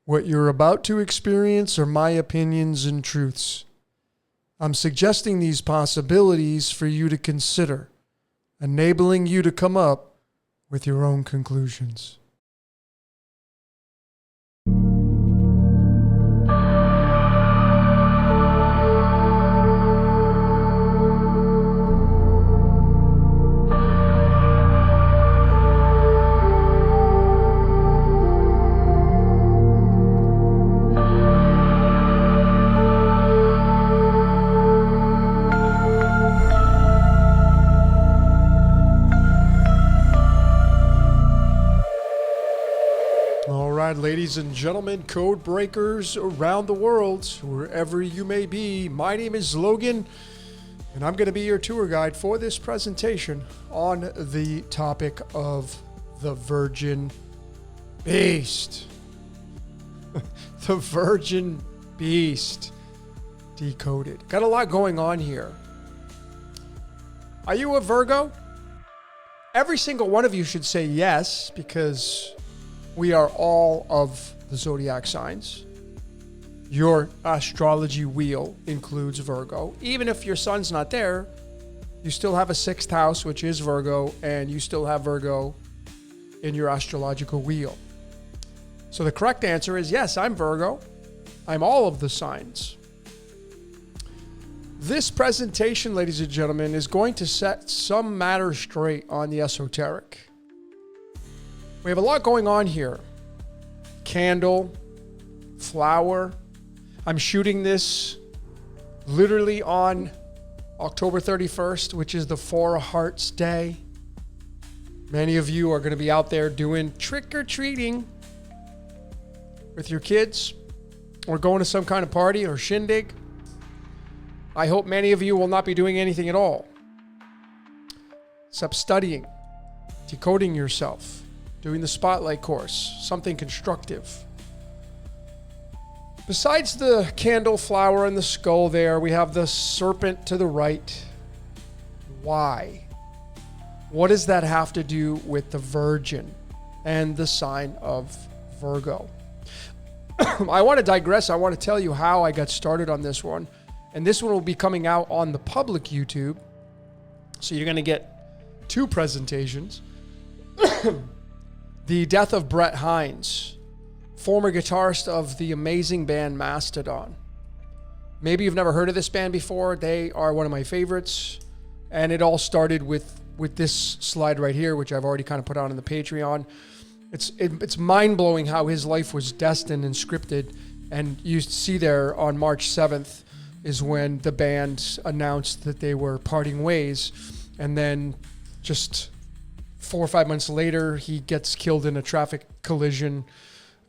What you're about to experience are my opinions and truths. I'm suggesting these possibilities for you to consider, enabling you to come up with your own conclusions. Ladies and gentlemen, code breakers around the world, wherever you may be, my name is Logan, and I'm going to be your tour guide for this presentation on the topic of the Virgin Beast. The Virgin Beast. Decoded. Got a lot going on here. Are you a Virgo? Every single one of you should say yes, because we are all of the zodiac signs. Your astrology wheel includes Virgo. Even if your sun's not there, you still have a sixth house, which is Virgo, and you still have Virgo in your astrological wheel. So the correct answer is yes, I'm Virgo. I'm all of the signs. This presentation, ladies and gentlemen, is going to set some matters straight on the esoteric. We have a lot going on here. Candle, flower. I'm shooting this literally on October 31st, which is the Four of Hearts Day. Many of you are going to be out there doing trick-or-treating with your kids or going to some kind of party or shindig. I hope many of you will not be doing anything at all, except studying, decoding yourself, doing the spotlight course, something constructive. Besides the candle, flower, and the skull there, we have the serpent to the right. Why? What does that have to do with the Virgin and the sign of Virgo? I want to digress. I want to tell you how I got started on this one. And this one will be coming out on the public YouTube. So you're going to get two presentations. The death of Brent Hinds, former guitarist of the amazing band Mastodon. Maybe you've never heard of this band before. They are one of my favorites. And it all started with this slide right here, which I've already kind of put out on the Patreon. It's mind-blowing how his life was destined and scripted. And you see there on March 7th is when the band announced that they were parting ways. And then just 4 or 5 months later, he gets killed in a traffic collision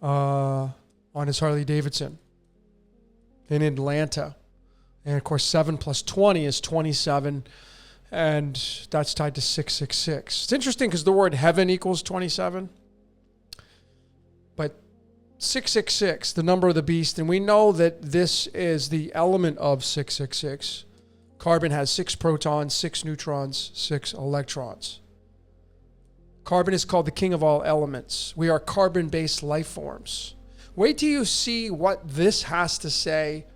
on his Harley Davidson in Atlanta. And of course, 7 plus 20 is 27, and that's tied to 666. It's interesting because the word heaven equals 27, but 666, the number of the beast, and we know that this is the element of 666. Carbon has 6 protons, 6 neutrons, 6 electrons. Carbon is called the king of all elements. We are carbon-based life forms. Wait till you see what this has to say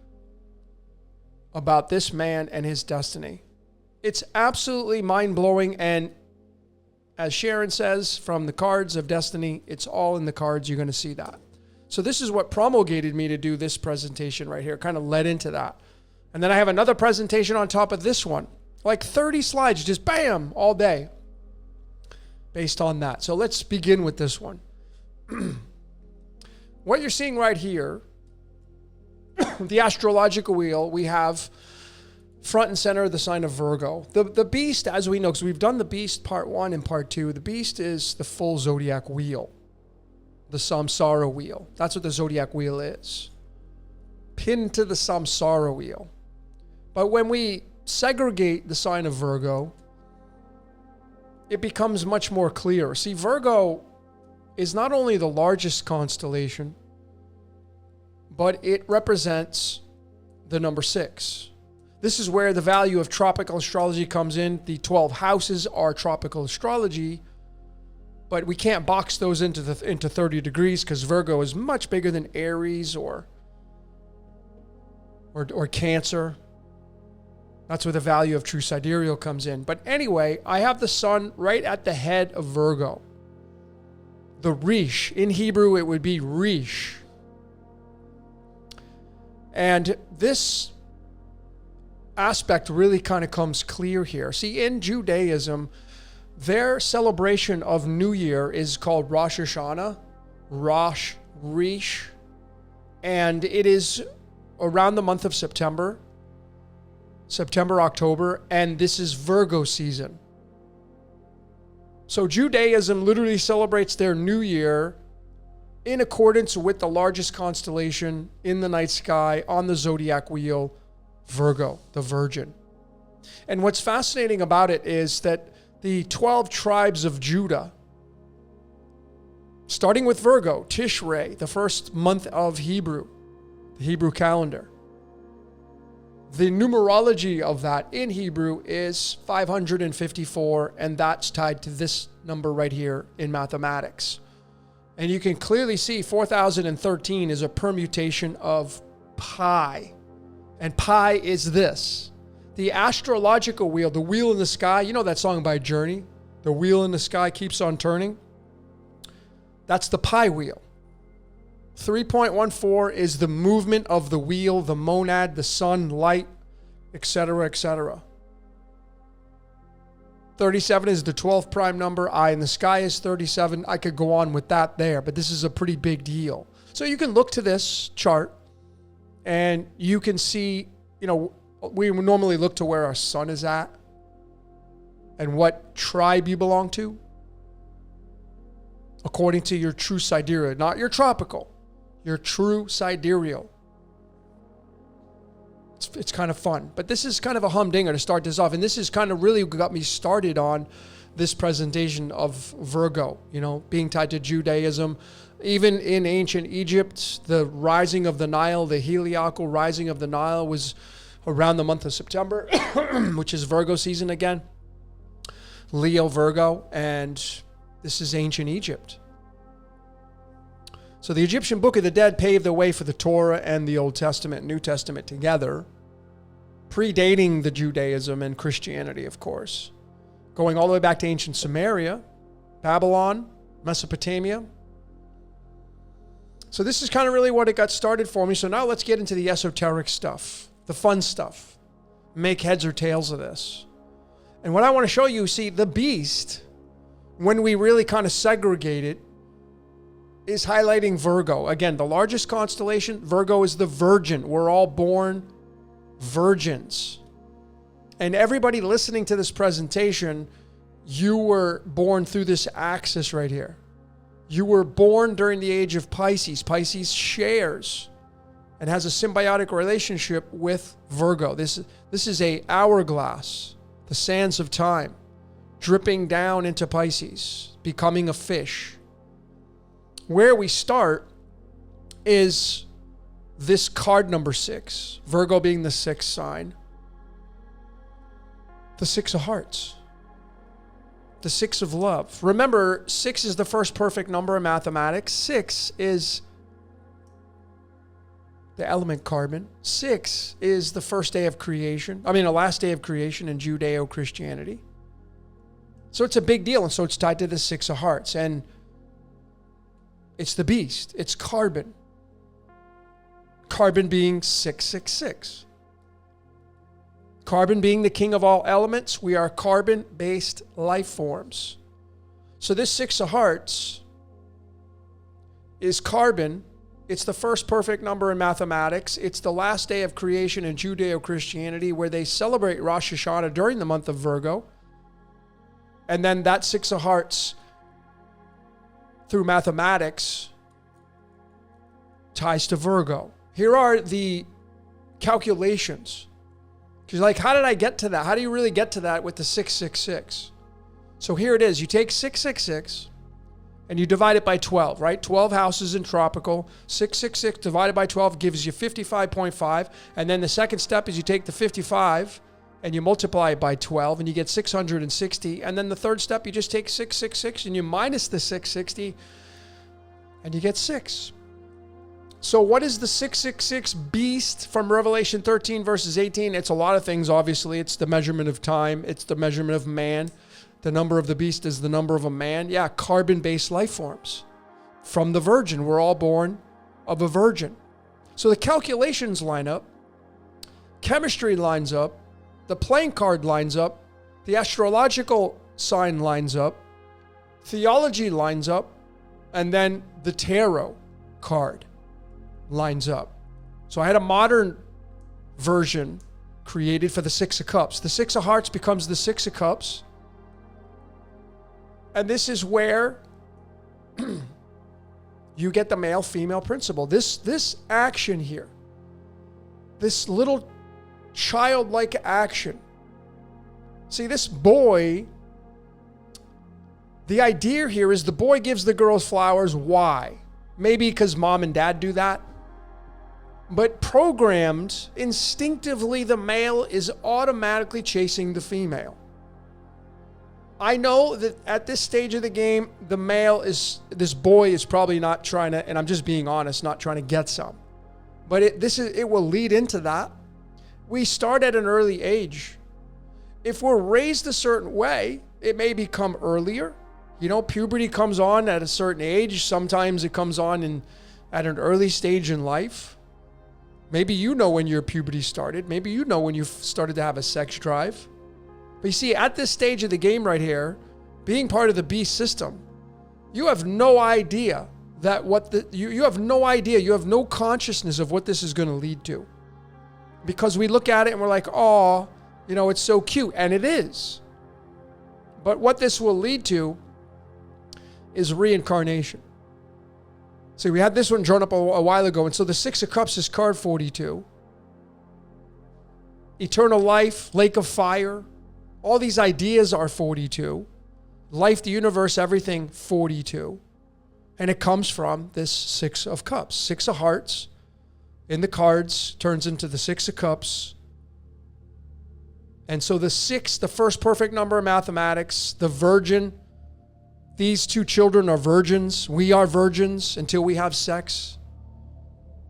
about this man and his destiny. It's absolutely mind-blowing, and as Sharon says, from the cards of destiny, it's all in the cards. You're going to see that. So this is what promulgated me to do this presentation right here, kind of led into that. And then I have another presentation on top of this one, like 30 slides, just bam, all day, based on that. So let's begin with this one. What you're seeing right here, the astrological wheel, we have front and center the sign of Virgo. The beast, as we know, because we've done the beast part 1 and part 2, the beast is the full zodiac wheel, the samsara wheel. That's what the zodiac wheel is. Pinned to the samsara wheel. But when we segregate the sign of Virgo, it becomes much more clear. See, Virgo is not only the largest constellation, but it represents the number 6. This is where the value of tropical astrology comes in. The 12 houses are tropical astrology. but we can't box those into 30 degrees because Virgo is much bigger than Aries or Cancer. That's where the value of true sidereal comes in. But anyway, I have the sun right at the head of Virgo. The Rish. In Hebrew, it would be Rish. And this aspect really kind of comes clear here. See, in Judaism, their celebration of New Year is called Rosh Hashanah, Rish, and it is around the month of September, October, and this is Virgo season. So Judaism literally celebrates their New Year in accordance with the largest constellation in the night sky on the zodiac wheel, Virgo, the Virgin. And what's fascinating about it is that the 12 tribes of Judah, starting with Virgo, Tishrei, the first month of Hebrew, the Hebrew calendar. The numerology of that in Hebrew is 554, and that's tied to this number right here in mathematics. And you can clearly see 4013 is a permutation of pi. And pi is this. The astrological wheel, the wheel in the sky, you know that song by Journey? The wheel in the sky keeps on turning? That's the pi wheel. 3.14 is the movement of the wheel, the monad, the sun, light, etc., etc. 37 is the 12th prime number. Eye in the sky is 37. I could go on with that there, but this is a pretty big deal. So you can look to this chart and you can see, we normally look to where our sun is at and what tribe you belong to according to your true sidereal, not your tropical, your true sidereal. It's kind of fun, but this is kind of a humdinger to start this off. And this is kind of really got me started on this presentation of Virgo, being tied to Judaism. Even in ancient Egypt, the rising of the Nile, the heliacal rising of the Nile was around the month of September, which is Virgo season again. Leo, Virgo, and this is ancient Egypt. So the Egyptian Book of the Dead paved the way for the Torah and the Old Testament, New Testament together, predating the Judaism and Christianity, of course. Going all the way back to ancient Samaria, Babylon, Mesopotamia. So this is kind of really what it got started for me. So now let's get into the esoteric stuff, the fun stuff. Make heads or tails of this. And what I want to show you, see, the beast, when we really kind of segregate it, is highlighting Virgo. Again, the largest constellation, Virgo is the virgin. We're all born virgins. And everybody listening to this presentation, you were born through this axis right here. You were born during the age of Pisces. Pisces shares and has a symbiotic relationship with Virgo. This is a hourglass, the sands of time, dripping down into Pisces, becoming a fish. Where we start is this card number 6, Virgo being the 6th sign. The 6 of hearts. The 6 of love. Remember, 6 is the first perfect number in mathematics. 6 is the element carbon. 6 is the first day of creation. The last day of creation in Judeo-Christianity. So it's a big deal. And so it's tied to the 6 of hearts. And it's the beast. It's carbon. Carbon being 666. Carbon being the king of all elements. We are carbon-based life forms. So this 6 of hearts is carbon. It's the first perfect number in mathematics. It's the last day of creation in Judeo-Christianity, where they celebrate Rosh Hashanah during the month of Virgo. And then that 6 of hearts, through mathematics, ties to Virgo. Here are the calculations. Because how did I get to that? How do you really get to that with the 666? So here it is. You take 666 and you divide it by 12, right? 12 houses in tropical. 666 divided by 12 gives you 55.5. And then the second step is you take the 55 and you multiply it by 12 and you get 660. And then the third step, you just take 666 and you minus the 660 and you get 6. So what is the 666 beast from Revelation 13 verses 18? It's a lot of things, obviously. It's the measurement of time. It's the measurement of man. The number of the beast is the number of a man. Yeah, carbon-based life forms. From the virgin. We're all born of a virgin. So the calculations line up. Chemistry lines up. The playing card lines up. The astrological sign lines up. Theology lines up. And then the tarot card lines up. So I had a modern version created for the Six of Cups. The Six of Hearts becomes the Six of Cups. And this is where you get the male-female principle. This action here, this little childlike action. See, this boy, the idea here is the boy gives the girls flowers. Why? Maybe because mom and dad do that. But programmed, instinctively, the male is automatically chasing the female. I know that at this stage of the game, this boy is probably not trying to, and I'm just being honest, not trying to get some. But it will lead into that. We start at an early age. If we're raised a certain way, it may become earlier. You know, puberty comes on at a certain age. Sometimes it comes on at an early stage in life. Maybe you know when your puberty started. Maybe you know when you started to have a sex drive. But you see, at this stage of the game right here, being part of the beast system, you have no idea that you have no idea, you have no consciousness of what this is going to lead to. Because we look at it and we're like, oh, you know, it's so cute. And it is. But what this will lead to is reincarnation. See, we had this one drawn up a while ago. And so the Six of Cups is card 42. Eternal life, lake of fire. All these ideas are 42. Life, the universe, everything, 42. And it comes from this Six of Cups. Six of Hearts in the cards turns into the Six of Cups. And so the 6, the first perfect number of mathematics, the virgin. These two children are virgins. We are virgins until we have sex.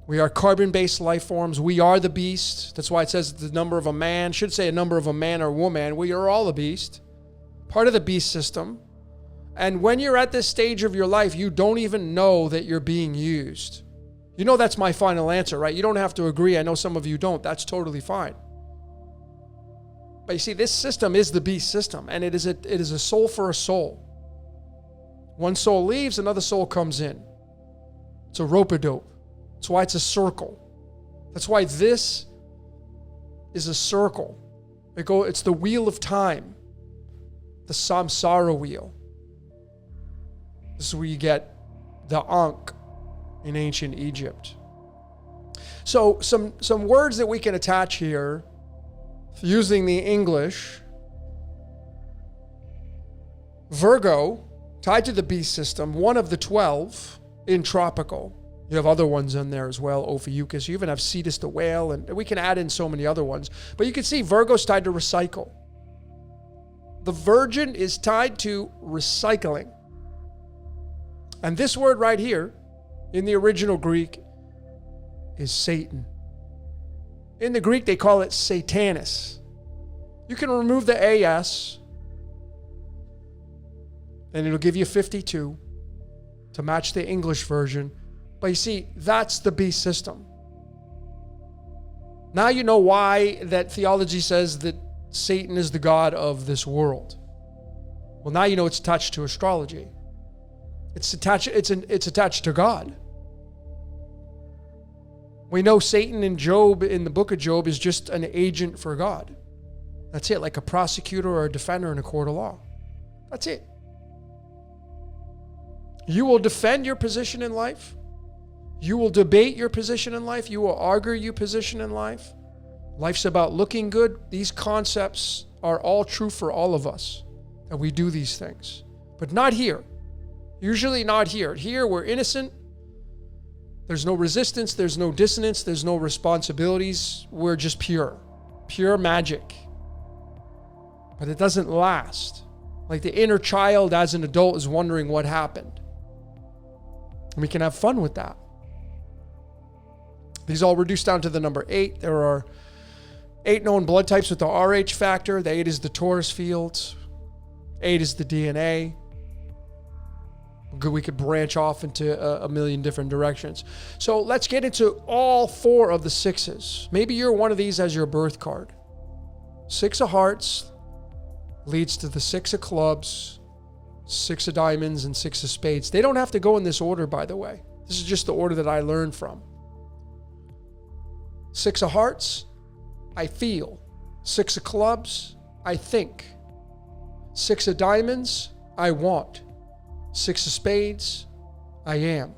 We are carbon-based life forms. We are the beast. That's why it says the number of a man. Should say a number of a man or woman. We are all a beast. Part of the beast system. And when you're at this stage of your life, you don't even know that you're being used. You know that's my final answer, right? You don't have to agree. I know some of you don't. That's totally fine. But you see, this system is the beast system. And it is a soul for a soul. One soul leaves, another soul comes in. It's a rope-a-dope. That's why it's a circle. That's why this is a circle. It's the wheel of time. The samsara wheel. This is where you get the Ankh in ancient Egypt. So some words that we can attach here using the English. Virgo, tied to the beast system, one of the 12 in tropical. You have other ones in there as well, Ophiuchus. You even have Cetus the whale, and we can add in so many other ones. But you can see Virgo's tied to recycle. The virgin is tied to recycling. And this word right here, in the original Greek, is Satan. In the Greek, they call it Satanis. You can remove the AS, and it'll give you 52 to match the English version. But you see, that's the beast system. Now you know why that theology says that Satan is the god of this world. Well, now you know it's attached to astrology. It's attached to God. We know Satan in Job, in the book of Job, is just an agent for God. That's it, like a prosecutor or a defender in a court of law. That's it. You will defend your position in life. You will debate your position in life. You will argue your position in life. Life's about looking good. These concepts are all true for all of us, that we do these things. But not here. Usually not here. Here we're innocent. There's no resistance. There's no dissonance. There's no responsibilities. We're just pure. Pure magic. but it doesn't last. Like the inner child as an adult is wondering what happened. And we can have fun with that. These all reduce down to the number 8. There are 8 known blood types with the Rh factor. The 8 is the Taurus fields. 8 is the DNA. We could branch off into a million different directions. So let's get into all 4 of the 6s. Maybe you're one of these as your birth card. 6 of hearts leads to the 6 of clubs, 6 of diamonds, and 6 of spades. They don't have to go in this order, by the way. This is just the order that I learned from. 6 of hearts, I feel. 6 of clubs, I think. 6 of diamonds, I want. 6 of spades, I am.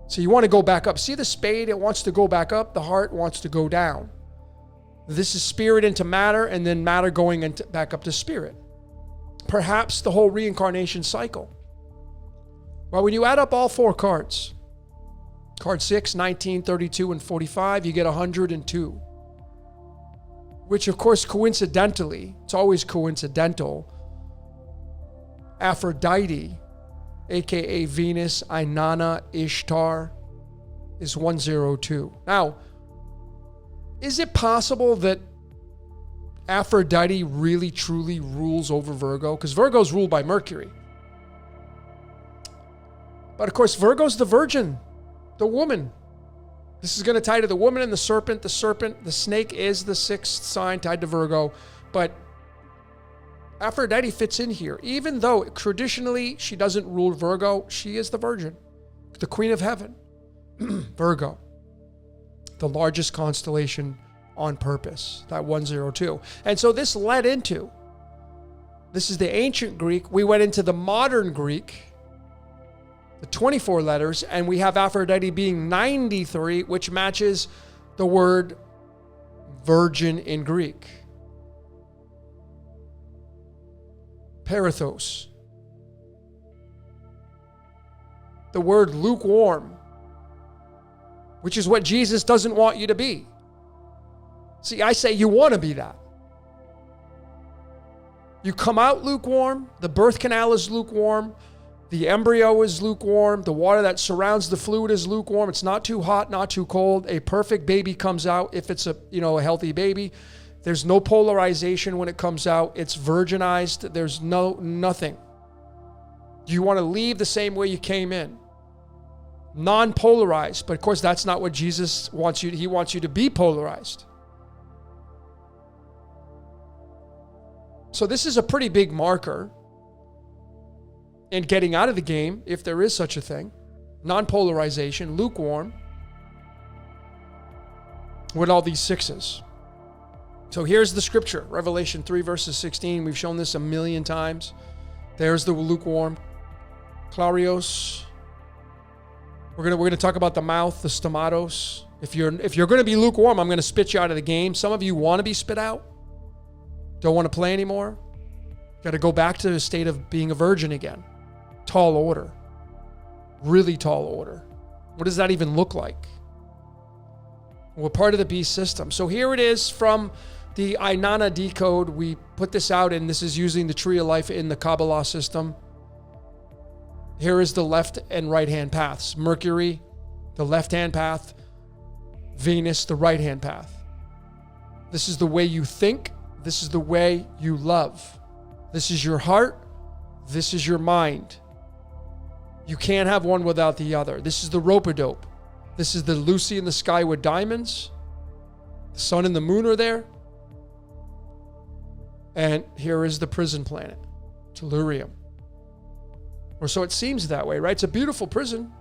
So you want to go back up. See the spade, it wants to go back up. The heart wants to go down. This is spirit into matter, and then matter going into, back up to spirit. Perhaps the whole reincarnation cycle. Well, when you add up all 4 cards, card 6, 19, 32, and 45, you get 102. Which, of course, coincidentally, it's always coincidental, Aphrodite, aka Venus, Inanna, Ishtar, is 102. Now, is it possible that Aphrodite really truly rules over Virgo? Because Virgo's ruled by Mercury. But of course, Virgo's the virgin, the woman. This is going to tie to the woman and the serpent. The snake is the 6th sign tied to Virgo. But Aphrodite fits in here. Even though traditionally she doesn't rule Virgo, she is the virgin, the queen of heaven. Virgo, the largest constellation on purpose, that 102. And so this led into, this is the ancient Greek. We went into the modern Greek, the 24 letters, and we have Aphrodite being 93, which matches the word virgin in Greek. Perithos. The word lukewarm, which is what Jesus doesn't want you to be. See, I say you want to be that. You come out lukewarm, the birth canal is lukewarm, the embryo is lukewarm, the water that surrounds the fluid is lukewarm. It's not too hot, not too cold. A perfect baby comes out if it's a healthy baby. There's no polarization when it comes out. It's virginized. There's nothing. You want to leave the same way you came in. Non-polarized. But of course, that's not what Jesus wants you to. He wants you to be polarized. So this is a pretty big marker in getting out of the game, if there is such a thing. Non-polarization, lukewarm, with all these 6s. So here's the scripture, Revelation 3 verses 16. We've shown this a million times. There's the lukewarm. Clarios. We're gonna talk about the mouth, the stomatos. If you're gonna be lukewarm, I'm gonna spit you out of the game. Some of you want to be spit out. Don't want to play anymore. Got to go back to the state of being a virgin again. Tall order. Really tall order. What does that even look like? We're part of the beast system. So here it is from the Inanna Decode. We put this out, and this is using the tree of life in the Kabbalah system. Here is the left and right hand paths. Mercury, the left hand path. Venus, the right hand path. This is the way you think. This is the way you love. This is your heart. This is your mind. You can't have one without the other. This is the rope-a-dope. This is the Lucy in the sky with diamonds. The sun and the moon are there. And here is the prison planet, Tellurium. Or so it seems that way, right? It's a beautiful prison.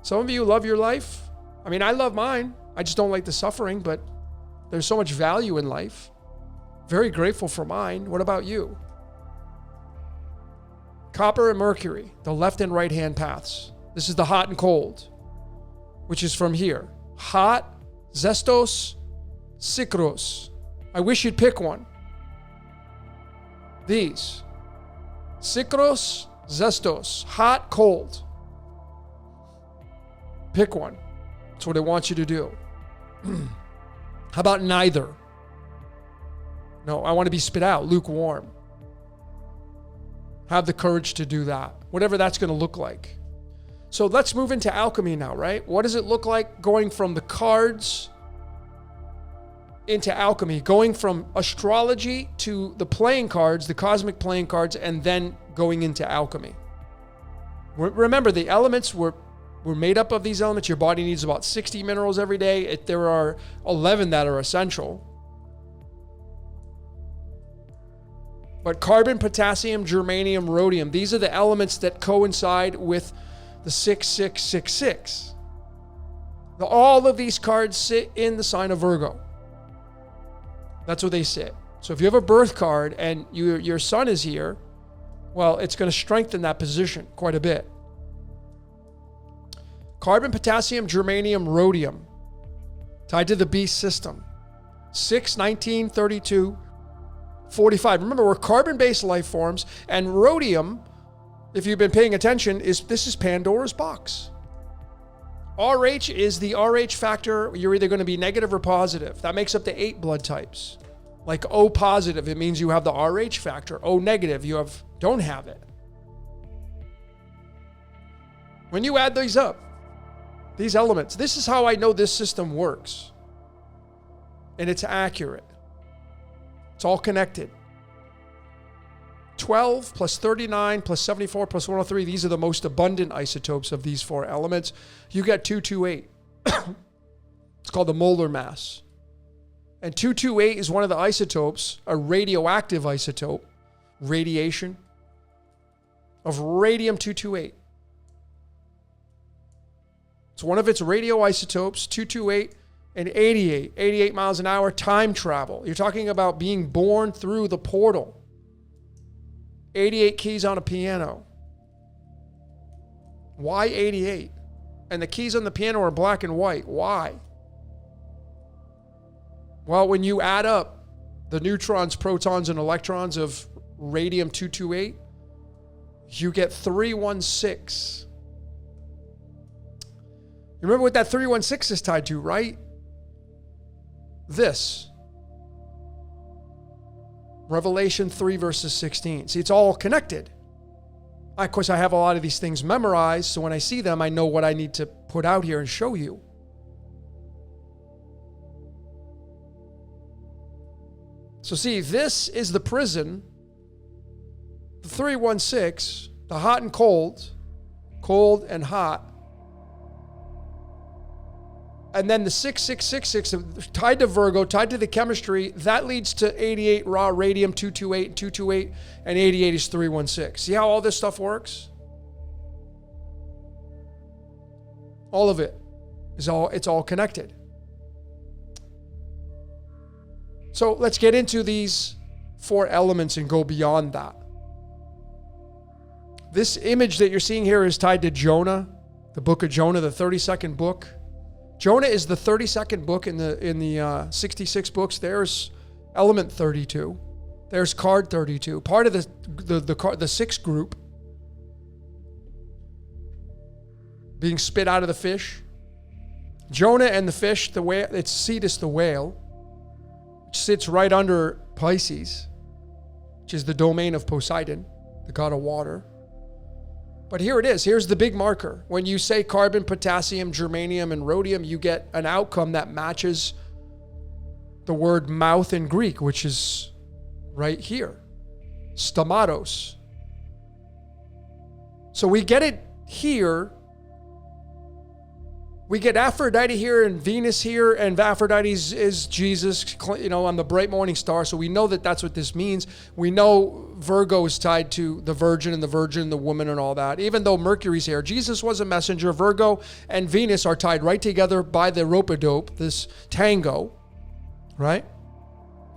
Some of you love your life. I mean, I love mine. I just don't like the suffering, but there's so much value in life. Very grateful for mine. What about you? Copper and Mercury, the left and right hand paths. This is the hot and cold, which is from here. Hot, zestos, sikros. I wish you'd pick one. These. Sikros, zestos. Hot, cold. Pick one. That's what it wants you to do. How about neither? No, I want to be spit out, lukewarm. Have the courage to do that, whatever that's going to look like. So let's move into alchemy now, right? What does it look like going from the cards into alchemy, going from astrology to the playing cards, the cosmic playing cards, and then going into alchemy? Remember, the elements were made up of these elements. Your body needs about 60 minerals every day. There are 11 that are essential. But carbon, potassium, germanium, rhodium, these are the elements that coincide with the 6666. All of these cards sit in the sign of Virgo. That's where they sit. So if you have a birth card and your sun is here, well, it's going to strengthen that position quite a bit. Carbon, potassium, germanium, rhodium, tied to the beast system. 6, 19, 32, 45. Remember, we're carbon-based life forms, and rhodium, if you've been paying attention, this is Pandora's box. RH is the RH factor. You're either going to be negative or positive. That makes up the 8 blood types. Like O positive, it means you have the RH factor. O negative, you don't have it. When you add these up, these elements, this is how I know this system works. And it's accurate. It's all connected. 12 plus 39 plus 74 plus 103, these are the most abundant isotopes of these 4 elements. You get 228. It's called the molar mass. And 228 is one of the isotopes, a radioactive isotope, radiation, of radium-228. It's one of its radioisotopes, 228 and 88 miles an hour, time travel. You're talking about being born through the portal. 88 keys on a piano. Why 88? And the keys on the piano are black and white. Why? Well, when you add up the neutrons, protons, and electrons of radium-228, you get 316. You remember what that 316 is tied to, right? This. Revelation 3 verses 16. See, it's all connected. Of course, I have a lot of these things memorized, so when I see them, I know what I need to put out here and show you. So see, this is the prison, the 316, the hot and cold, cold and hot. And then the 6666, tied to Virgo, tied to the chemistry, that leads to 88 raw radium, 228, and 228, and 88 is 316. See how all this stuff works? All of it it's all connected. So let's get into these 4 elements and go beyond that. This image that you're seeing here is tied to Jonah, the book of Jonah, the 32nd book. Jonah is the 32nd book in the 66 books. There's element 32. There's card 32. Part of the 6th group being spit out of the fish. Jonah and the fish, the whale, it's Cetus the whale, which sits right under Pisces, which is the domain of Poseidon, the god of water. But here it is. Here's the big marker. When you say carbon, potassium, germanium, and rhodium, you get an outcome that matches the word mouth in Greek, which is right here. Stomatos. So we get it here. We get Aphrodite here and Venus here, and Aphrodite is Jesus, on the bright morning star. So we know that that's what this means. We know Virgo is tied to the virgin, the woman, and all that. Even though Mercury's here, Jesus was a messenger. Virgo and Venus are tied right together by the rope-a-dope, this tango, right?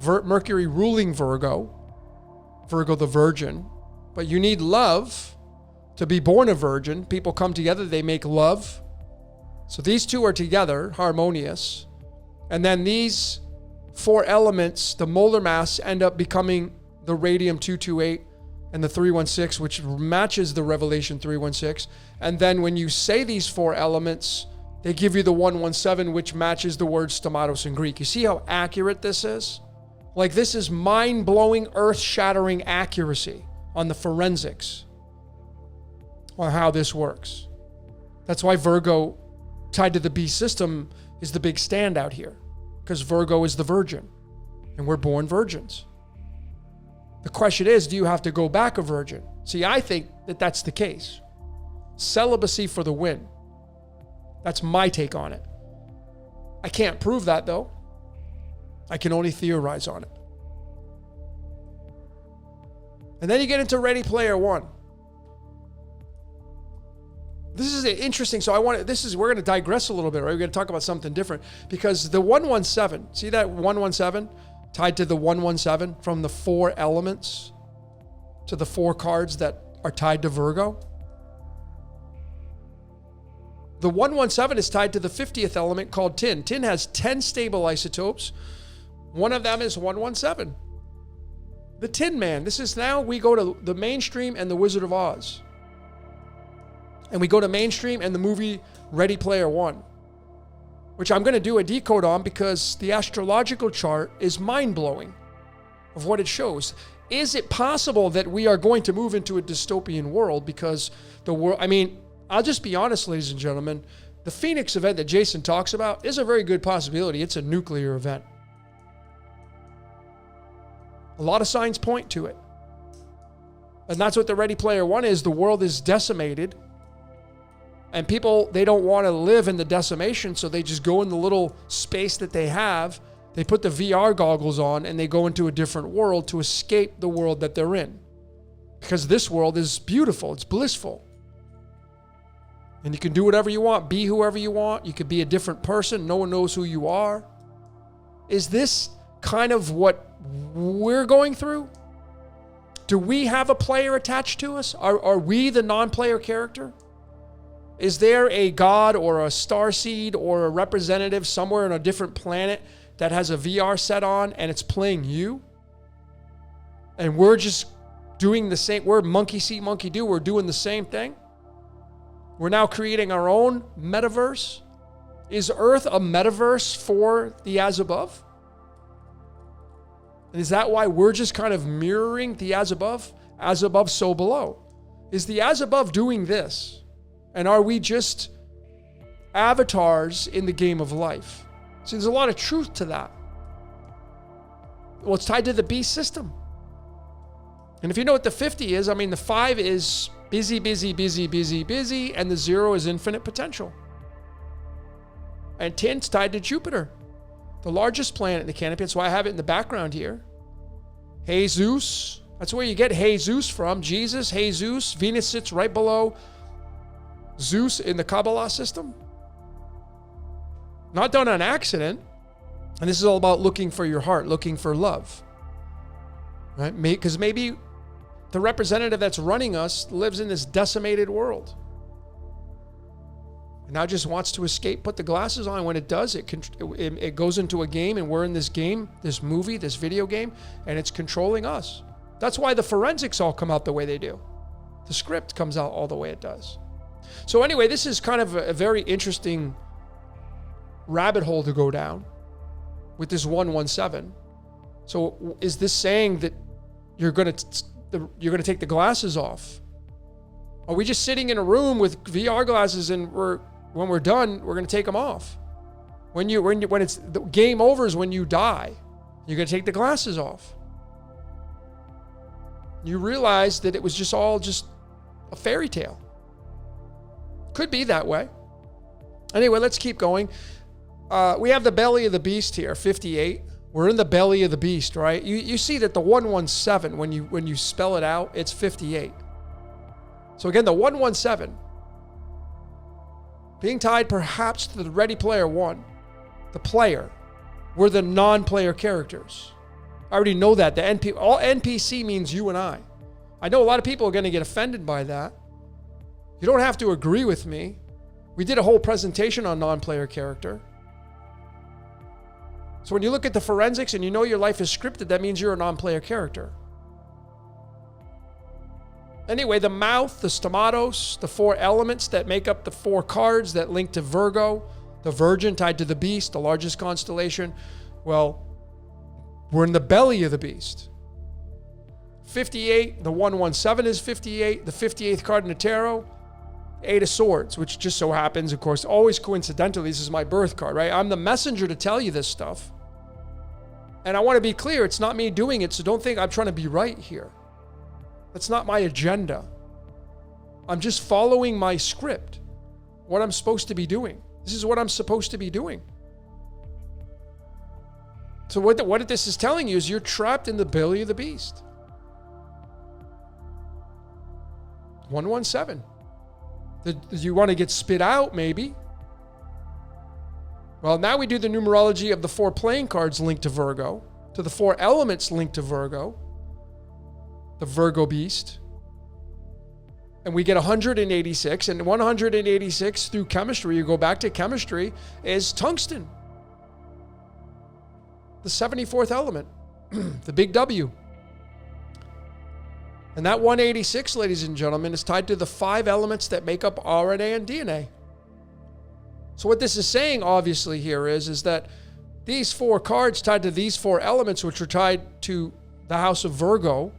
Mercury ruling Virgo the virgin. But you need love to be born a virgin. People come together, they make love. So these two are together, harmonious. And then these 4 elements, the molar mass, end up becoming the radium-228 and the 316, which matches the Revelation 316. And then when you say these 4 elements, they give you the 117, which matches the word stomatos in Greek. You see how accurate this is? Like, this is mind-blowing, earth-shattering accuracy on the forensics on how this works. That's why Virgo, tied to the beast system, is the big standout here, because Virgo is the virgin, and we're born virgins. The question is, do you have to go back a virgin? See, I think that that's the case. Celibacy for the win. That's my take on it. I can't prove that, though. I can only theorize on it. And then you get into Ready Player One. This is interesting. So we're going to digress a little bit, right? We're going to talk about something different, because the 117, see that 117 tied to the 117 from the 4 elements to the 4 cards that are tied to Virgo? The 117 is tied to the 50th element called tin. Tin has 10 stable isotopes. One of them is 117. The Tin Man. This is now we go to the mainstream and the Wizard of Oz. And we go to mainstream and the movie Ready Player One, which I'm going to do a decode on because the astrological chart is mind-blowing of what it shows. Is it possible that we are going to move into a dystopian world because the world, I'll just be honest, ladies and gentlemen, the Phoenix event that Jason talks about is a very good possibility. It's a nuclear event. A lot of signs point to it. And that's what the Ready Player One is. The world is decimated. And people, they don't want to live in the decimation, so they just go in the little space that they have. They put the VR goggles on and they go into a different world to escape the world that they're in. Because this world is beautiful. It's blissful. And you can do whatever you want, be whoever you want. You could be a different person. No one knows who you are. Is this kind of what we're going through? Do we have a player attached to us? Are we the non-player character? Is there a god or a starseed or a representative somewhere on a different planet that has a VR set on and it's playing you? And we're just doing the same. We're monkey see, monkey do. We're doing the same thing. We're now creating our own metaverse. Is Earth a metaverse for the as above? And is that why we're just kind of mirroring the as above? As above, so below. Is the as above doing this? And are we just avatars in the game of life? See, there's a lot of truth to that. Well, it's tied to the beast system. And if you know what the 50 is, the 5 is busy, busy, busy, busy, busy, and the 0 is infinite potential. And tin's tied to Jupiter, the largest planet in the canopy. That's why I have it in the background here. Jesus. That's where you get Jesus from. Jesus, Jesus. Venus sits right below Zeus in the Kabbalah system. Not done on accident. And this is all about looking for your heart, looking for love. Right? Because maybe the representative that's running us lives in this decimated world. And now just wants to escape, put the glasses on. When it does, it goes into a game, and we're in this game, this movie, this video game, and it's controlling us. That's why the forensics all come out the way they do. The script comes out all the way it does. So anyway, this is kind of a very interesting rabbit hole to go down with this 117. So is this saying that you're going to take the glasses off? Are we just sitting in a room with VR glasses and when we're done, we're going to take them off? When it's the game over is when you die. You're going to take the glasses off. You realize that it was just all just a fairy tale. Could be that way. Anyway, let's keep going. We have the belly of the beast here, 58. We're in the belly of the beast, right? You see that the 117, when you spell it out, it's 58. So again, the 117, being tied perhaps to the Ready Player One, the player. We're the non-player characters. I already know that. All NPC means you and I. I know a lot of people are going to get offended by that. You don't have to agree with me. We did a whole presentation on non-player character. So when you look at the forensics and you know your life is scripted, that means you're a non-player character. Anyway, the mouth, the stomatos, the 4 elements that make up the 4 cards that link to Virgo, the Virgin tied to the beast, the largest constellation. Well, We're in the belly of the beast. 58, the 117 is 58. The 58th card in the tarot, 8 of Swords, which just so happens, of course, always coincidentally, this is my birth card, right? I'm the messenger to tell you this stuff. And I want to be clear, it's not me doing it, so don't think I'm trying to be right here. That's not my agenda. I'm just following my script, what I'm supposed to be doing. This is what I'm supposed to be doing. So what this is telling you is you're trapped in the belly of the beast. 117. Do you want to get spit out, maybe? Well, now we do the numerology of the 4 playing cards linked to Virgo, to the 4 elements linked to Virgo, the Virgo beast. And we get 186, and 186 through chemistry, you go back to chemistry, is tungsten. The 74th element, the big W. And that 186, ladies and gentlemen, is tied to the 5 elements that make up RNA and DNA. So what this is saying, obviously, here is that these 4 cards tied to these 4 elements, which are tied to the house of Virgo,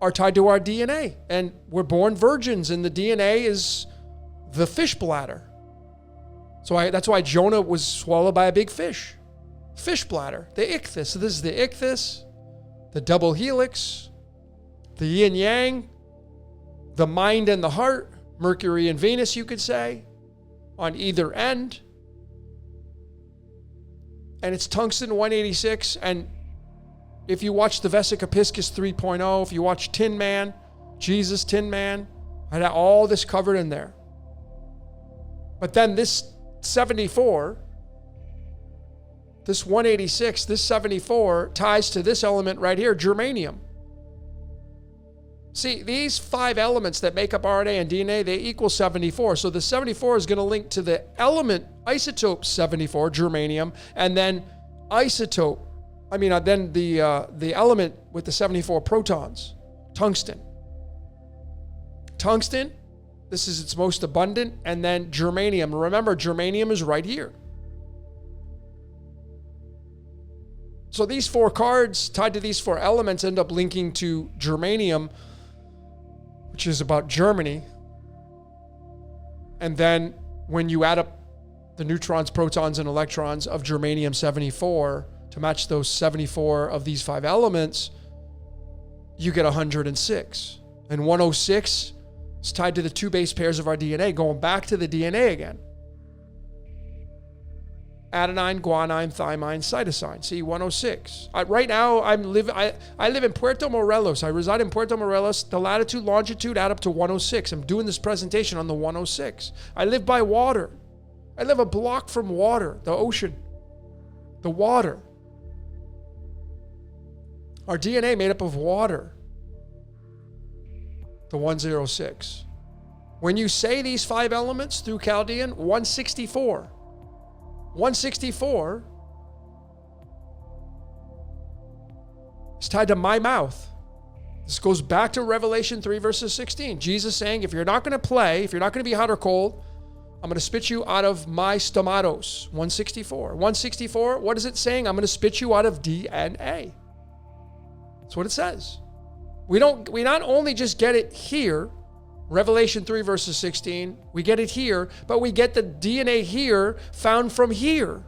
are tied to our DNA. And we're born virgins, and the DNA is the fish bladder. So that's why Jonah was swallowed by a big fish. Fish bladder, the ichthys. So this is the ichthys, the double helix, the yin yang, the mind and the heart, Mercury and Venus, you could say, on either end. And it's tungsten 186. And if you watch the Vesica Piscis 3.0, if you watch Tin Man, Jesus Tin Man, I had all this covered in there. But then this 74, this 186, this 74 ties to this element right here, germanium. See, these 5 elements that make up RNA and DNA, they equal 74. So the 74 is going to link to the element isotope 74, germanium, and then the element with the 74 protons, tungsten. Tungsten, this is its most abundant, and then germanium. Remember, germanium is right here. So these 4 cards tied to these 4 elements end up linking to germanium, which is about Germany. And then when you add up the neutrons, protons, and electrons of germanium 74 to match those 74 of these 5 elements, you get 106. And 106 is tied to the 2 base pairs of our DNA, going back to the DNA again. Adenine, guanine, thymine, cytosine. See, 106. Right now, I live in Puerto Morelos. I reside in Puerto Morelos. The latitude, longitude add up to 106. I'm doing this presentation on the 106. I live by water. I live a block from water, the ocean, the water. Our DNA made up of water, the 106. When you say these 5 elements through Chaldean, 164. 164 is tied to my mouth. This goes back to Revelation 3 verses 16. Jesus saying, if you're not going to play, if you're not going to be hot or cold, I'm going to spit you out of my stomatos. 164. 164, what is it saying? I'm going to spit you out of DNA. That's what it says. We not only just get it here, Revelation 3 verses 16, we get it here, but we get the DNA here found from here.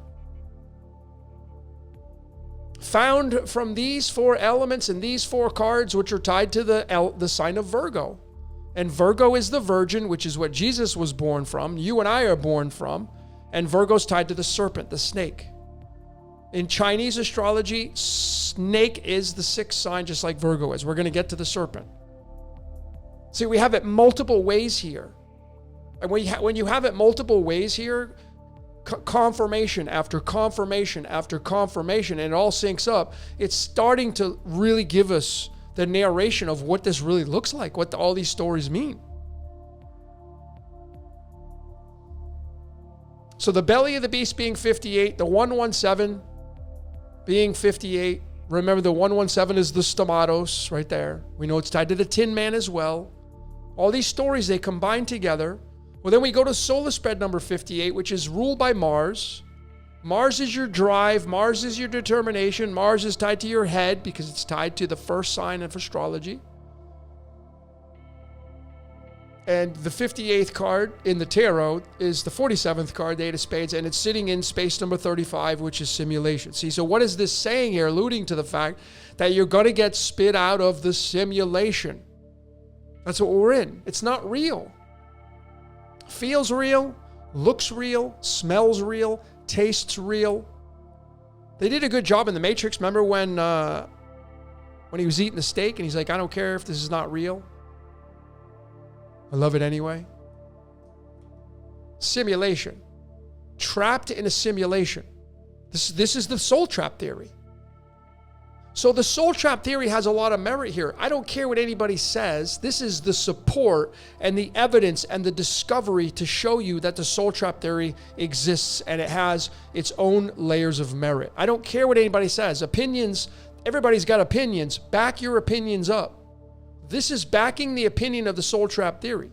Found from these 4 elements and these 4 cards, which are tied to the sign of Virgo. And Virgo is the virgin, which is what Jesus was born from. You and I are born from. And Virgo's tied to the serpent, the snake. In Chinese astrology, snake is the 6th sign, just like Virgo is. We're going to get to the serpent. See, we have it multiple ways here. And when you have it multiple ways here, confirmation after confirmation after confirmation, and it all syncs up, it's starting to really give us the narration of what this really looks like, what all these stories mean. So the belly of the beast being 58, the 117 being 58. Remember, the 117 is the stomatos right there. We know it's tied to the Tin Man as well. All these stories, they combine together. Well, then we go to solar spread number 58, which is ruled by Mars. Mars is your drive. Mars is your determination. Mars is tied to your head because it's tied to the first sign of astrology. And the 58th card in the tarot is the 47th card, the Eight of Spades, and it's sitting in space number 35, which is simulation. See, so what is this saying here? Alluding to the fact that you're going to get spit out of the simulation. That's what we're in. It's not real. Feels real, looks real, smells real, tastes real. They did a good job in The Matrix. Remember when he was eating the steak and he's like, I don't care if this is not real. I love it anyway. Simulation. Trapped in a simulation. This is the soul trap theory. So the soul trap theory has a lot of merit here. I don't care what anybody says. This is the support and the evidence and the discovery to show you that the soul trap theory exists and it has its own layers of merit. I don't care what anybody says. Opinions, everybody's got opinions. Back your opinions up. This is backing the opinion of the soul trap theory.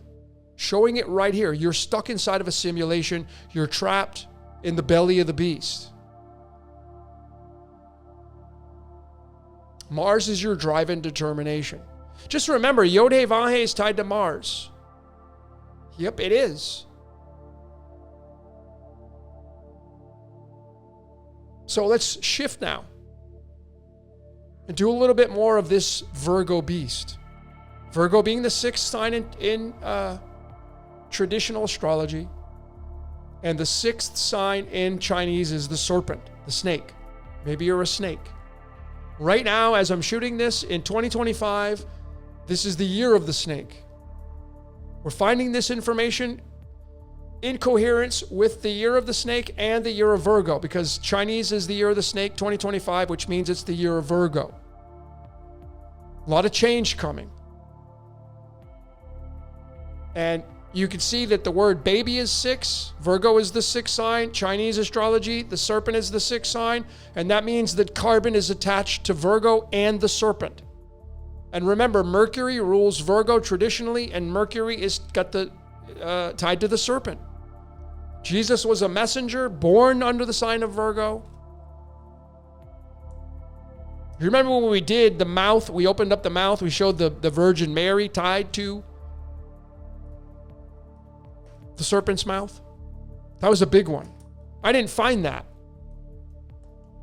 Showing it right here. You're stuck inside of a simulation. You're trapped in the belly of the beast. Mars is your drive and determination. Just remember, Yod-Heh Vav-Heh is tied to Mars. Yep, it is. So let's shift now and do a little bit more of this Virgo beast. Virgo being the sixth sign in traditional astrology. And the sixth sign in Chinese is the serpent, the snake. Maybe you're a snake. Right now, as I'm shooting this in 2025, this is the year of the snake. We're finding this information in coherence with the year of the snake and the year of Virgo, because Chinese is the year of the snake, 2025, which means it's the year of Virgo. A lot of change coming. And you can see that the word baby is 6. Virgo is the 6th sign. Chinese astrology, the serpent is the 6th sign. And that means that carbon is attached to Virgo and the serpent. And remember, Mercury rules Virgo traditionally, and Mercury is got the tied to the serpent. Jesus was a messenger born under the sign of Virgo. You remember when we did the mouth, we opened up the mouth, we showed the Virgin Mary tied to the serpent's mouth? That was a big one. I didn't find that.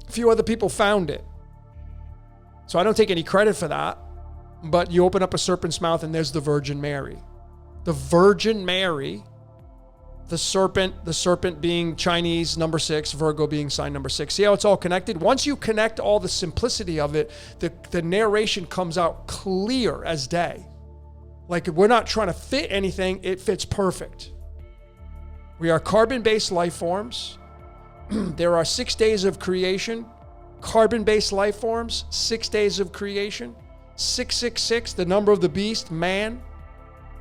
A few other people found it. So I don't take any credit for that. But you open up a serpent's mouth and there's the Virgin Mary. The Virgin Mary, the serpent being Chinese, number 6, Virgo being sign number 6. See how it's all connected? Once you connect all the simplicity of it, the narration comes out clear as day. Like we're not trying to fit anything, it fits perfect. We are carbon-based life forms. There are 6 days of creation. Carbon-based life forms, 6 days of creation. 666, the number of the beast, man,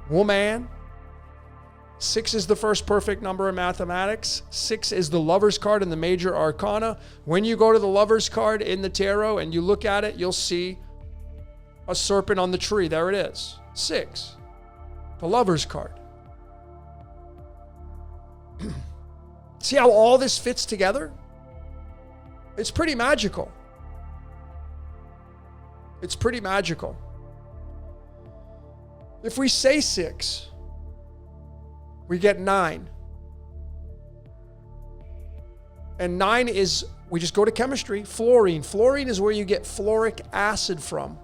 woman. 6 is the first perfect number in mathematics. 6 is the lover's card in the major arcana. When you go to the lover's card in the tarot and you look at it, you'll see a serpent on the tree. There it is. 6. The lover's card. See how all this fits together? It's pretty magical. It's pretty magical. If we say 6, we get 9. And 9 is, we just go to chemistry, fluorine. Fluorine is where you get fluoric acid from.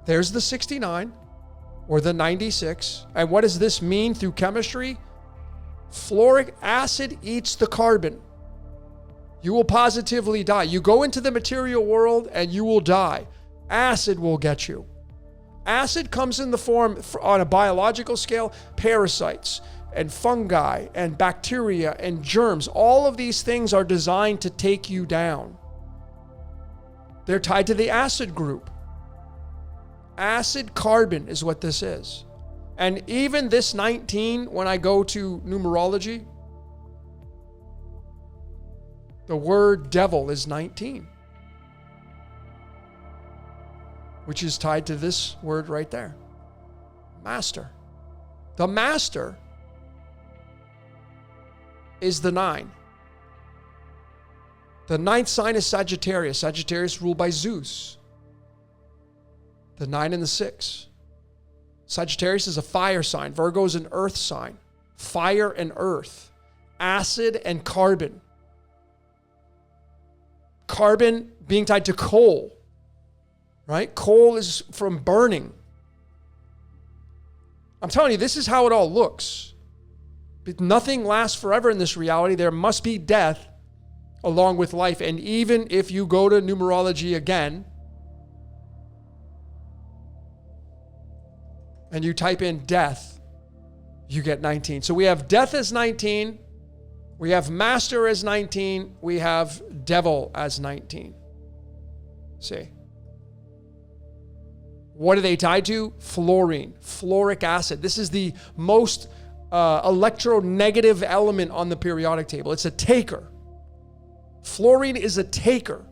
There's the 69 or the 96. And what does this mean through chemistry? Fluoric acid eats the carbon. You will positively die. You go into the material world and you will die. Acid will get you. Acid comes in the form, on a biological scale, parasites and fungi and bacteria and germs. All of these things are designed to take you down. They're tied to the acid group. Acid carbon is what this is. And even this 19, when I go to numerology, the word devil is 19, which is tied to this word right there, master. The master is the 9. The 9th sign is Sagittarius. Sagittarius ruled by Zeus. The 9 and the 6. Sagittarius is a fire sign. Virgo is an earth sign. Fire and earth. Acid and carbon. Carbon being tied to coal. Right? Coal is from burning. I'm telling you, this is how it all looks. But nothing lasts forever in this reality. There must be death along with life. And even if you go to numerology again and you type in death, you get 19. So we have death as 19. We have master as 19. We have devil as 19. See? What are they tied to? Fluorine, fluoric acid. This is the most electronegative element on the periodic table. It's a taker. Fluorine is a taker.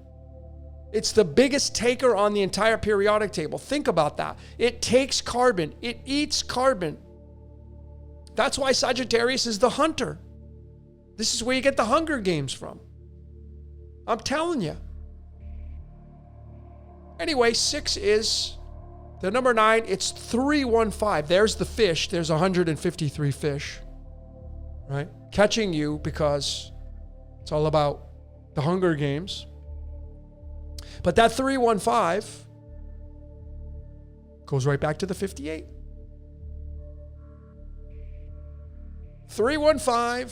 It's the biggest taker on the entire periodic table. Think about that. It takes carbon. It eats carbon. That's why Sagittarius is the hunter. This is where you get the Hunger Games from. I'm telling you. Anyway, 6 is the number 9. It's 315. There's the fish. There's 153 fish, right? Catching you because it's all about the Hunger Games. But that 315 goes right back to the 58. 315,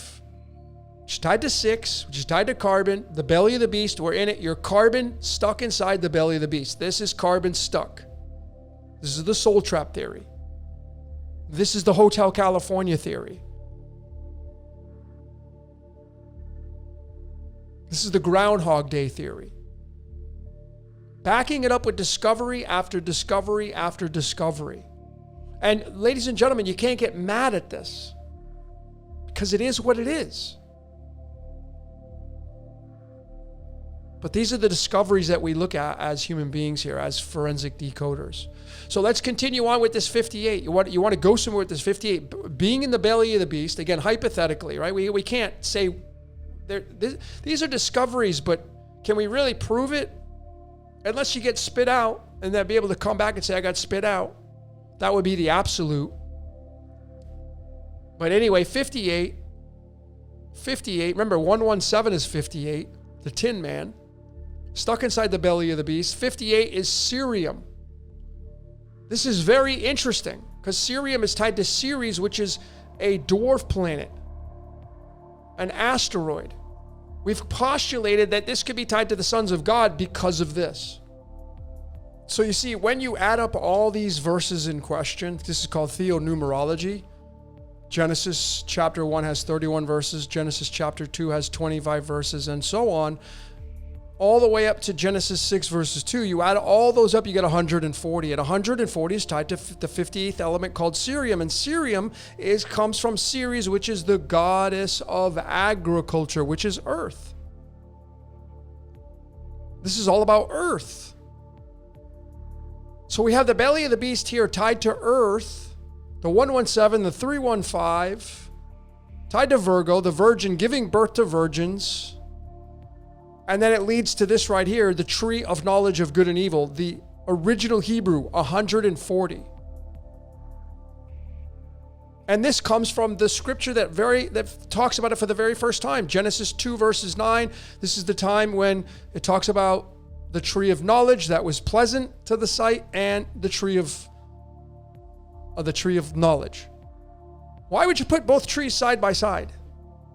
which is tied to 6, which is tied to carbon, the belly of the beast. We're in it. You're carbon stuck inside the belly of the beast. This is carbon stuck. This is the soul trap theory. This is the Hotel California theory. This is the Groundhog Day theory. Backing it up with discovery after discovery after discovery. And ladies and gentlemen, you can't get mad at this because it is what it is. But these are the discoveries that we look at as human beings here, as forensic decoders. So let's continue on with this 58. You want to go somewhere with this 58. Being in the belly of the beast, again, hypothetically, right? We can't say, these are discoveries, but can we really prove it? Unless you get spit out and then be able to come back and say, I got spit out. That would be the absolute. But anyway, 58, remember 117 is 58, the Tin Man. Stuck inside the belly of the beast. 58 is cerium. This is very interesting because cerium is tied to Ceres, which is a dwarf planet, an asteroid. We've postulated that this could be tied to the sons of God because of this. So you see, when you add up all these verses in question, this is called theonumerology. Genesis chapter 1 has 31 verses. Genesis chapter 2 has 25 verses, and so on. All the way up to Genesis 6 verses 2, you add all those up, you get 140. And 140 is tied to the 58th element called cerium. And cerium comes from Ceres, which is the goddess of agriculture, which is earth. This is all about earth. So we have the belly of the beast here tied to earth, the 117, the 315, tied to Virgo, the virgin giving birth to virgins. And then it leads to this right here, the tree of knowledge of good and evil, the original Hebrew, 140. And this comes from the scripture that talks about it for the very first time. Genesis 2 verses 9. This is the time when it talks about the tree of knowledge that was pleasant to the sight and the tree of knowledge. Why would you put both trees side by side?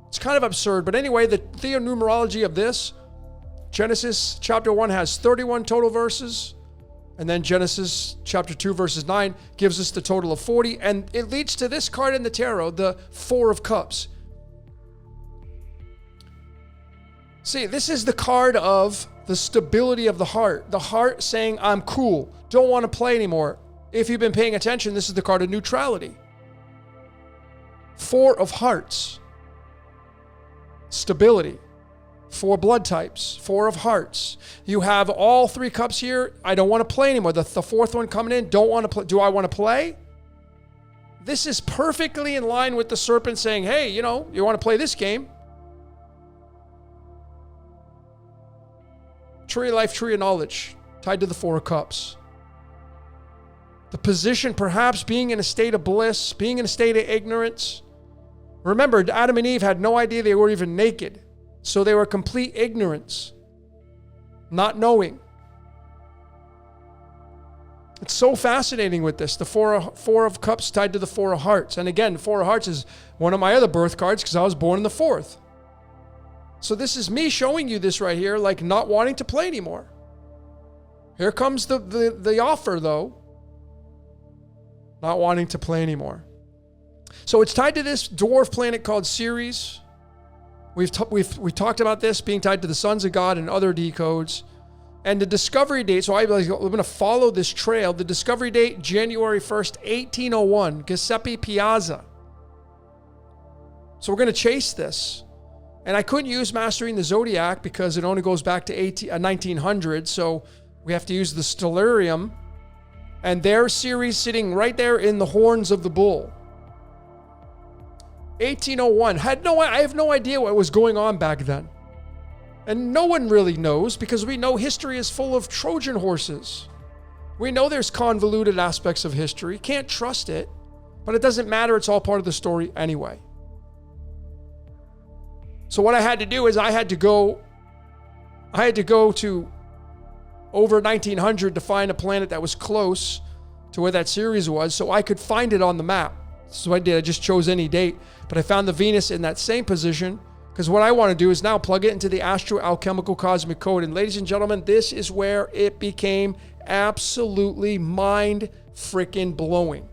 It's kind of absurd. But anyway, the theonumerology of this, Genesis chapter 1 has 31 total verses. And then Genesis chapter 2 verses 9 gives us the total of 40. And it leads to this card in the tarot, the 4 of Cups. See, this is the card of the stability of the heart. The heart saying, I'm cool, don't want to play anymore. If you've been paying attention, this is the card of neutrality. 4 of Hearts. Stability. 4 blood types, 4 of Hearts. You have all 3 cups here. I don't want to play anymore. The 4th one coming in, don't want to play. Do I want to play? This is perfectly in line with the serpent saying, hey, you want to play this game? Tree of life, tree of knowledge, tied to the Four of Cups. The position, perhaps being in a state of bliss, being in a state of ignorance. Remember, Adam and Eve had no idea they were even naked. So they were complete ignorance, not knowing. It's so fascinating with this. The Four of Cups tied to the Four of Hearts. And again, Four of Hearts is one of my other birth cards because I was born in the 4th. So this is me showing you this right here, like not wanting to play anymore. Here comes the offer, though. Not wanting to play anymore. So it's tied to this dwarf planet called Ceres. We talked about this being tied to the sons of God and other decodes. And the discovery date, so I'm going to follow this trail. The discovery date, January 1st, 1801, Giuseppe Piazza. So we're going to chase this. And I couldn't use Mastering the Zodiac because it only goes back to 1900. So we have to use the stellarium. And there's Ceres sitting right there in the horns of the bull. 1801. I have no idea what was going on back then. And no one really knows because we know history is full of Trojan horses. We know there's convoluted aspects of history. Can't trust it. But it doesn't matter. It's all part of the story anyway. So what I had to do is I had to go to over 1900 to find a planet that was close to where that Ceres was so I could find it on the map. So I did. I just chose any date. But I found the Venus in that same position because what I want to do is now plug it into the astro-alchemical cosmic code. And ladies and gentlemen, this is where it became absolutely mind-freaking-blowing.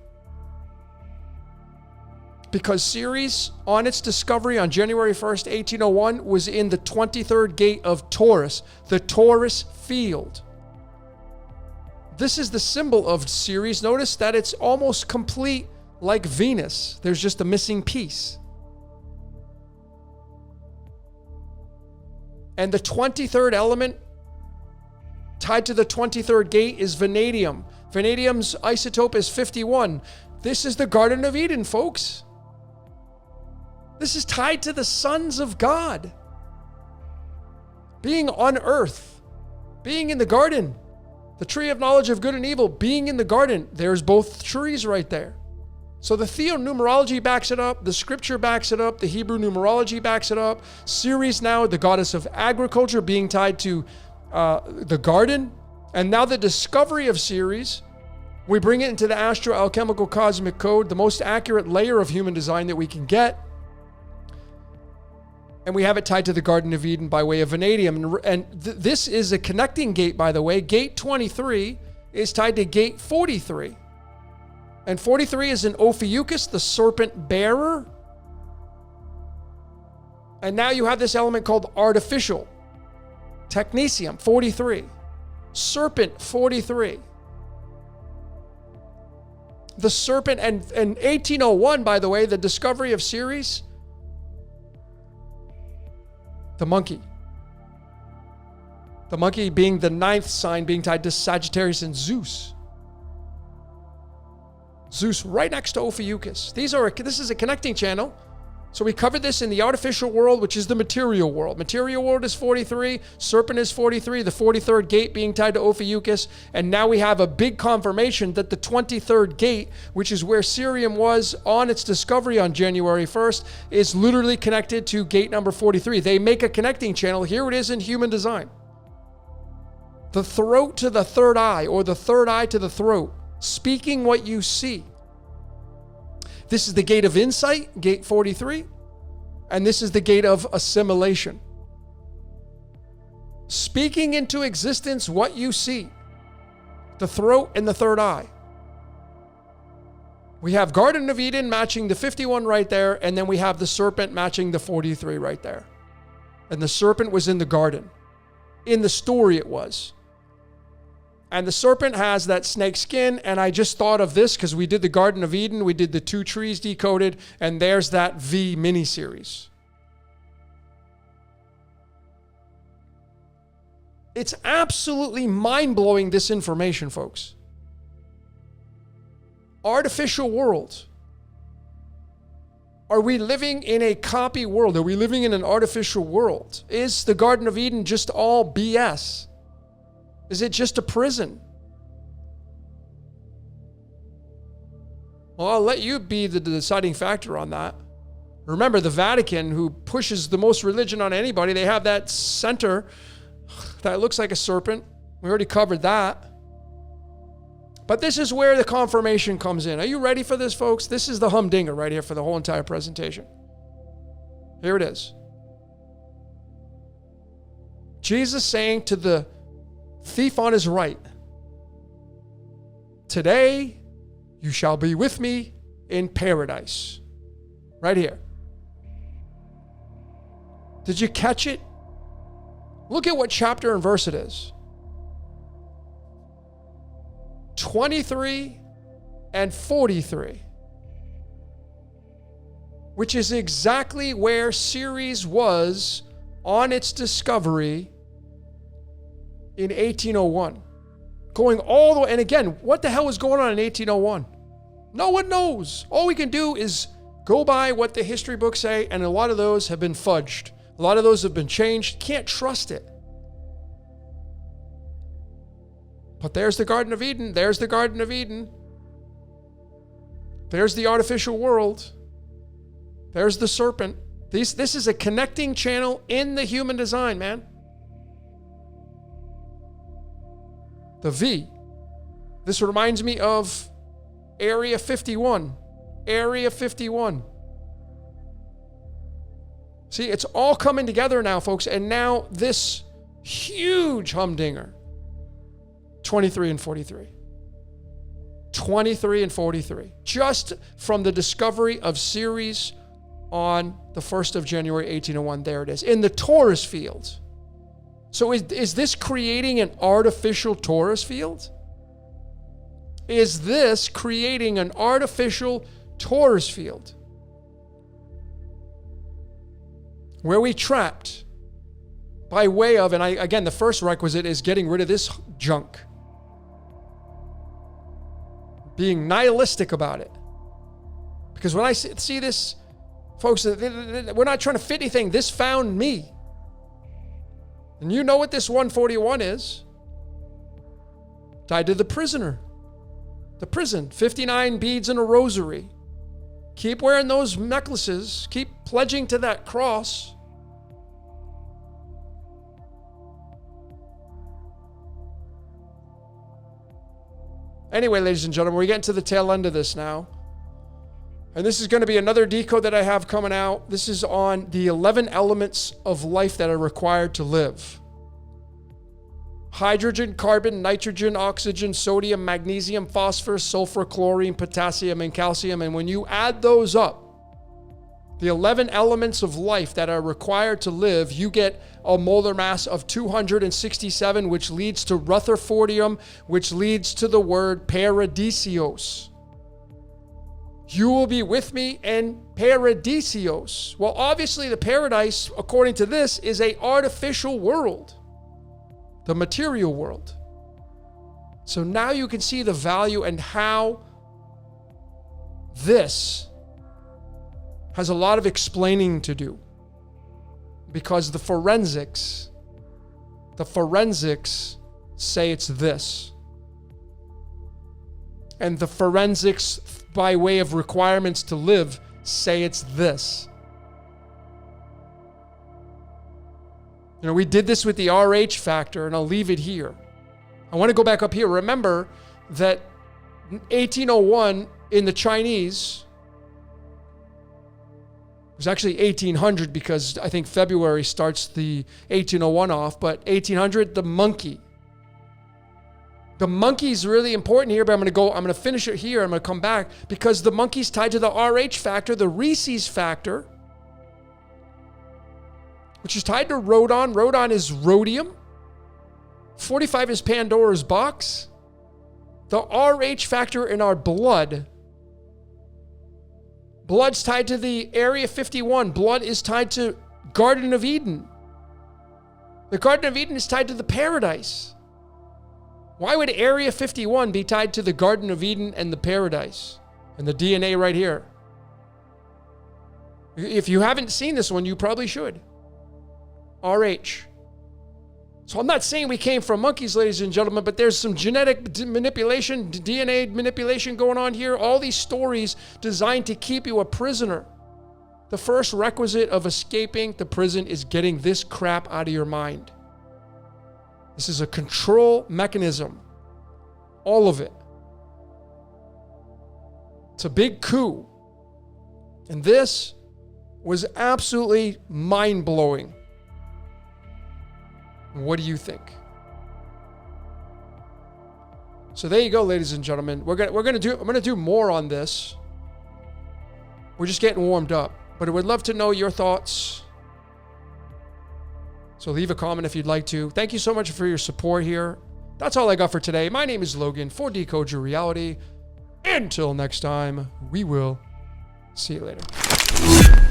Because Ceres, on its discovery on January 1st, 1801, was in the 23rd gate of Taurus, the Taurus field. This is the symbol of Ceres. Notice that it's almost complete like Venus. There's just a missing piece. And the 23rd element tied to the 23rd gate is vanadium. Vanadium's isotope is 51. This is the Garden of Eden, folks. This is tied to the sons of God. Being on earth, being in the garden, the tree of knowledge of good and evil, being in the garden. There's both trees right there. So the theonumerology backs it up, the scripture backs it up, the Hebrew numerology backs it up. Ceres now, the goddess of agriculture, being tied to the garden. And now the discovery of Ceres, we bring it into the astro-alchemical cosmic code, the most accurate layer of human design that we can get. And we have it tied to the Garden of Eden by way of vanadium. And this is a connecting gate, by the way. Gate 23 is tied to gate 43. And 43 is an Ophiuchus, the serpent bearer. And now you have this element called artificial. Technetium, 43. Serpent, 43. The serpent, and 1801, by the way, the discovery of Ceres, the monkey. The monkey being the 9th sign, being tied to Sagittarius and Zeus. Zeus right next to Ophiuchus. This is a connecting channel. So we covered this in the artificial world, which is the material world. Material world is 43. Serpent is 43. The 43rd gate being tied to Ophiuchus. And now we have a big confirmation that the 23rd gate, which is where cerium was on its discovery on January 1st, is literally connected to gate number 43. They make a connecting channel. Here it is in human design. The throat to the third eye, or the third eye to the throat. Speaking what you see. This is the gate of insight, gate 43. And this is the gate of assimilation. Speaking into existence what you see. The throat and the third eye. We have Garden of Eden matching the 51 right there. And then we have the serpent matching the 43 right there. And the serpent was in the garden. In the story it was. And the serpent has that snake skin. And I just thought of this because we did the Garden of Eden. We did the 2 trees decoded. And there's that V miniseries. It's absolutely mind-blowing, this information, folks. Artificial world. Are we living in a copy world? Are we living in an artificial world? Is the Garden of Eden just all BS? Is it just a prison? Well, I'll let you be the deciding factor on that. Remember, the Vatican, who pushes the most religion on anybody, they have that center that looks like a serpent. We already covered that. But this is where the confirmation comes in. Are you ready for this, folks? This is the humdinger right here for the whole entire presentation. Here it is. Jesus saying to the thief on his right, "Today you shall be with me in paradise." Right here. Did you catch it? Look at what chapter and verse it is. 23 and 43. Which is exactly where Ceres was on its discovery in 1801. Going all the way, and again, what the hell was going on in 1801? No one knows. All we can do is go by what the history books say, and a lot of those have been fudged. A lot of those have been changed. Can't trust it. But there's the Garden of Eden. There's the Garden of Eden. There's the artificial world. There's the serpent. This is a connecting channel in the human design, man. The V. This reminds me of Area 51. Area 51. See, it's all coming together now, folks. And now this huge humdinger. 23 and 43. 23 and 43. Just from the discovery of Ceres on the 1st of January, 1801. There it is. In the Taurus field. So is this creating an artificial Taurus field? Is this creating an artificial Taurus field? Where we trapped by way of, and again, the first requisite is getting rid of this junk. Being nihilistic about it. Because when I see this, folks, we're not trying to fit anything. This found me. And you know what this 141 is. Tied to the prisoner. The prison. 59 beads and a rosary. Keep wearing those necklaces. Keep pledging to that cross. Anyway, ladies and gentlemen, we're getting to the tail end of this now. And this is going to be another decode that I have coming out. This is on the 11 elements of life that are required to live. Hydrogen, carbon, nitrogen, oxygen, sodium, magnesium, phosphorus, sulfur, chlorine, potassium, and calcium. And when you add those up, the 11 elements of life that are required to live, you get a molar mass of 267, which leads to Rutherfordium, which leads to the word paradisios. You will be with me in paradisios. Well, obviously the paradise, according to this, is an artificial world. The material world. So now you can see the value and how this has a lot of explaining to do. Because the forensics say it's this. And the forensics, by way of requirements to live, say it's this. You know, we did this with the RH factor, and I'll leave it here. I want to go back up here. Remember that 1801 in the Chinese was actually 1800 because I think February starts the 1801 off, but 1800, the monkey. The monkey's really important here, but I'm going to finish it here. I'm going to come back because the monkey's tied to the RH factor, the Rhesus factor, which is tied to Rhodon. Rhodon is rhodium. 45 is Pandora's box. The RH factor in our blood. Blood's tied to the Area 51. Blood is tied to Garden of Eden. The Garden of Eden is tied to the paradise. Why would Area 51 be tied to the Garden of Eden and the paradise? And the DNA right here. If you haven't seen this one, you probably should. RH. So I'm not saying we came from monkeys, ladies and gentlemen, but there's some genetic manipulation, DNA manipulation going on here. All these stories designed to keep you a prisoner. The first requisite of escaping the prison is getting this crap out of your mind. This is a control mechanism. All of it. It's a big coup. And this was absolutely mind-blowing. What do you think? So there you go, ladies and gentlemen. I'm gonna do more on this. We're just getting warmed up. But I would love to know your thoughts. So leave a comment if you'd like to. Thank you so much for your support here. That's all I got for today. My name is Logan for Decode Your Reality. Until next time, we will see you later.